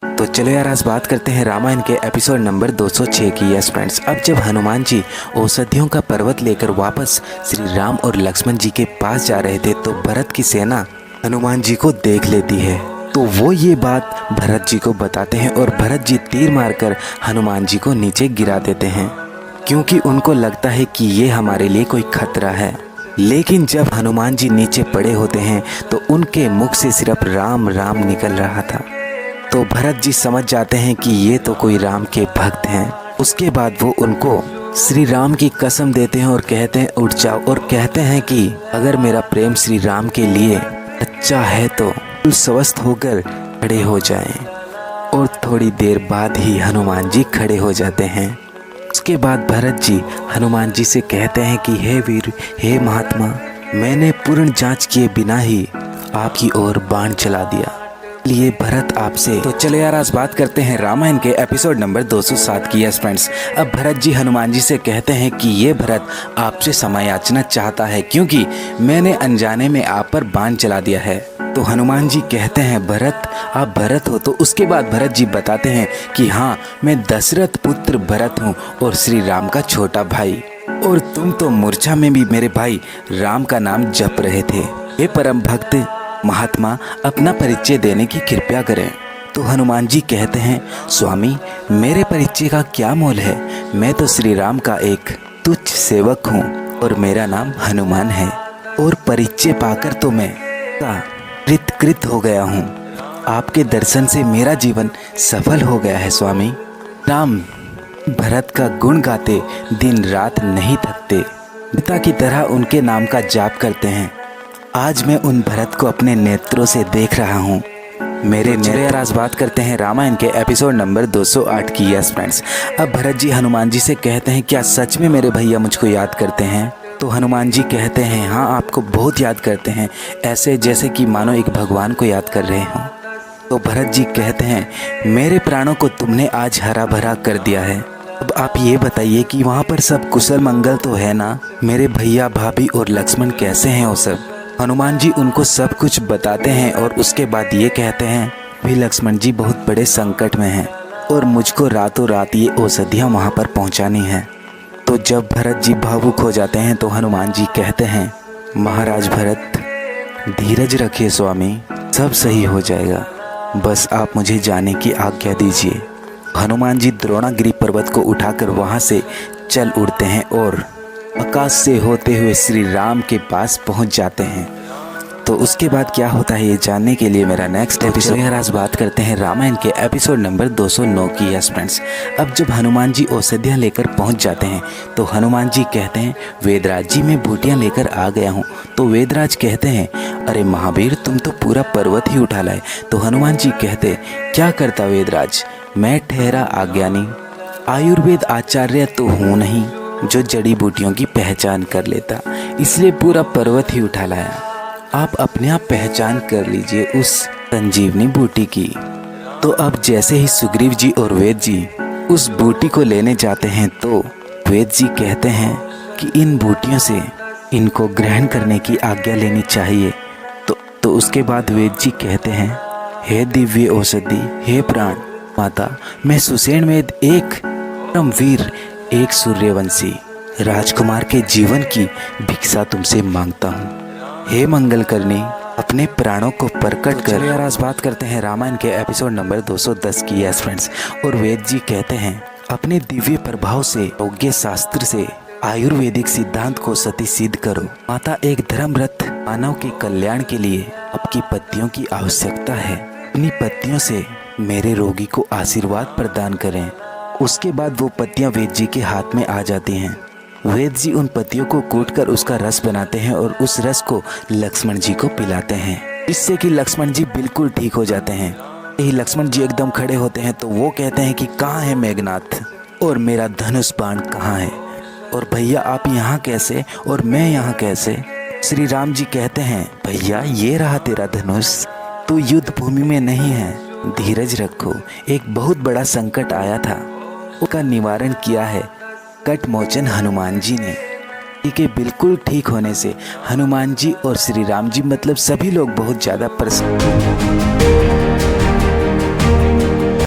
तो चलो यार आज बात करते हैं रामायण के एपिसोड नंबर 206 की। यस फ्रेंड्स, अब जब हनुमान जी औषधियों का पर्वत लेकर वापस श्री राम और लक्ष्मण जी के पास जा रहे थे तो भरत की सेना हनुमान जी को देख लेती है। तो वो ये बात भरत जी को बताते हैं और भरत जी तीर मारकर हनुमान जी को नीचे गिरा देते हैं, क्योंकि उनको लगता है कि ये हमारे लिए कोई खतरा है। लेकिन जब हनुमान जी नीचे पड़े होते हैं तो उनके मुख से सिर्फ राम राम निकल रहा था। तो भरत जी समझ जाते हैं कि ये तो कोई राम के भक्त हैं। उसके बाद वो उनको श्री राम की कसम देते हैं और कहते हैं उठ जाओ, और कहते हैं कि अगर मेरा प्रेम श्री राम के लिए अच्छा है तो स्वस्थ होकर खड़े हो जाएं। और थोड़ी देर बाद ही हनुमान जी खड़े हो जाते हैं। उसके बाद भरत जी हनुमान जी से कहते हैं कि हे वीर, हे महात्मा, मैंने पूर्ण जांच किए बिना ही आपकी ओर बाण चला दिया, लिए भरत आपसे। तो चलो यार आज बात करते हैं रामायण के एपिसोड नंबर 207 की। यस फ्रेंड्स, अब भरत जी हनुमान जी से कहते हैं कि ये भरत आपसे क्षमा याचना चाहता है क्योंकि मैंने अनजाने में आप पर बाण चला दिया है। तो हनुमान जी कहते हैं भरत, आप भरत हो? तो उसके बाद भरत जी बताते हैं कि हाँ, मैं दशरथ पुत्र भरत हूँ और श्री राम का छोटा भाई, और तुम तो मूर्छा में भी मेरे भाई राम का नाम जप रहे थे। हे परम भक्त महात्मा, अपना परिचय देने की कृपया करें। तो हनुमान जी कहते हैं स्वामी, मेरे परिचय का क्या मोल है? मैं तो श्री राम का एक तुच्छ सेवक हूँ और मेरा नाम हनुमान है, और परिचय पाकर तो मैं कृत हो गया हूँ। आपके दर्शन से मेरा जीवन सफल हो गया है स्वामी। राम भरत का गुण गाते दिन रात नहीं थकते, पिता की तरह उनके नाम का जाप करते हैं। आज मैं उन भरत को अपने नेत्रों से देख रहा हूँ। मेरे नेत्र। आज बात करते हैं रामायण के एपिसोड नंबर 208 की। यस फ्रेंड्स, अब भरत जी हनुमान जी से कहते हैं क्या सच में मेरे भैया मुझको याद करते हैं? तो हनुमान जी कहते हैं हाँ, आपको बहुत याद करते हैं, ऐसे जैसे कि मानो एक भगवान को याद कर रहे हों। तो भरत जी कहते हैं मेरे प्राणों को तुमने आज हरा भरा कर दिया है। अब आप ये बताइए कि वहाँ पर सब कुशल मंगल तो है ना? मेरे भैया भाभी और लक्ष्मण कैसे हैं वो सब? हनुमान जी उनको सब कुछ बताते हैं और उसके बाद ये कहते हैं भी लक्ष्मण जी बहुत बड़े संकट में हैं और मुझको रातों रात ये औषधियाँ वहाँ पर पहुँचानी हैं। तो जब भरत जी भावुक हो जाते हैं तो हनुमान जी कहते हैं महाराज भरत, धीरज रखिए स्वामी, सब सही हो जाएगा, बस आप मुझे जाने की आज्ञा दीजिए। हनुमान जी द्रोणागिरी पर्वत को उठाकर वहाँ से चल उड़ते हैं और आकाश से होते हुए श्री राम के पास पहुंच जाते हैं। तो उसके बाद क्या होता है ये जानने के लिए मेरा नेक्स्ट एपिसोड। आज बात करते हैं रामायण के एपिसोड नंबर 209 की। यस फ्रेंड्स, अब जब हनुमान जी औषधियाँ लेकर पहुंच जाते हैं तो हनुमान जी कहते हैं वेदराज जी, मैं बूटियाँ लेकर आ गया हूँ। तो वेदराज कहते हैं अरे महावीर, तुम तो पूरा पर्वत ही उठा लाए। तो हनुमान जी कहते क्या करता वेदराज, मैं ठहरा आज्ञानी, आयुर्वेद आचार्य तो हूँ नहीं जो जड़ी बूटियों की पहचान कर लेता, इसलिए पूरा पर्वत ही उठा लाया। आप अपने आप पहचान कर लीजिए उस संजीवनी बूटी की। तो अब जैसे ही सुग्रीव जी और वेद जी उस बूटी को लेने जाते हैं तो वेद जी कहते हैं कि इन बूटियों से इनको ग्रहण करने की आज्ञा लेनी चाहिए। तो उसके बाद वेद जी कहते हैं हे दिव्य औषधि, हे प्राण माता, मैं सुषेण वेद, एक परमवीर, एक सूर्यवंशी राजकुमार के जीवन की भिक्षा तुमसे मांगता हूँ। हे मंगल करनी, अपने प्राणों को प्रकट कर। यार आज बात करते हैं रामायण के एपिसोड नंबर 210 की। यस फ्रेंड्स, और वेद जी कहते हैं अपने दिव्य प्रभाव से, योग्य शास्त्र से आयुर्वेदिक सिद्धांत को सती सिद्ध करो। माता, एक धर्मरत मानव के कल्याण के लिए आपकी पत्तियों की आवश्यकता है। अपनी पत्तियों से मेरे रोगी को आशीर्वाद प्रदान करें। उसके बाद वो पत्तियां वेद जी के हाथ में आ जाती हैं। वेद जी उन पत्तियों को कूटकर उसका रस बनाते हैं और उस रस को लक्ष्मण जी को पिलाते हैं, इससे कि लक्ष्मण जी बिल्कुल ठीक हो जाते हैं। यही लक्ष्मण जी एकदम खड़े होते हैं तो वो कहते हैं कि कहाँ है मेघनाथ और मेरा धनुष बाण कहाँ है, और भैया आप यहाँ कैसे और मैं यहाँ कैसे? श्री राम जी कहते हैं भैया ये रहा तेरा धनुष, तू युद्ध भूमि में नहीं है, धीरज रखो, एक बहुत बड़ा संकट आया था, उसका निवारण किया है कट मोचन हनुमान जी ने। के बिल्कुल ठीक होने से हनुमान जी और श्री राम जी मतलब सभी लोग बहुत ज़्यादा प्रसन्न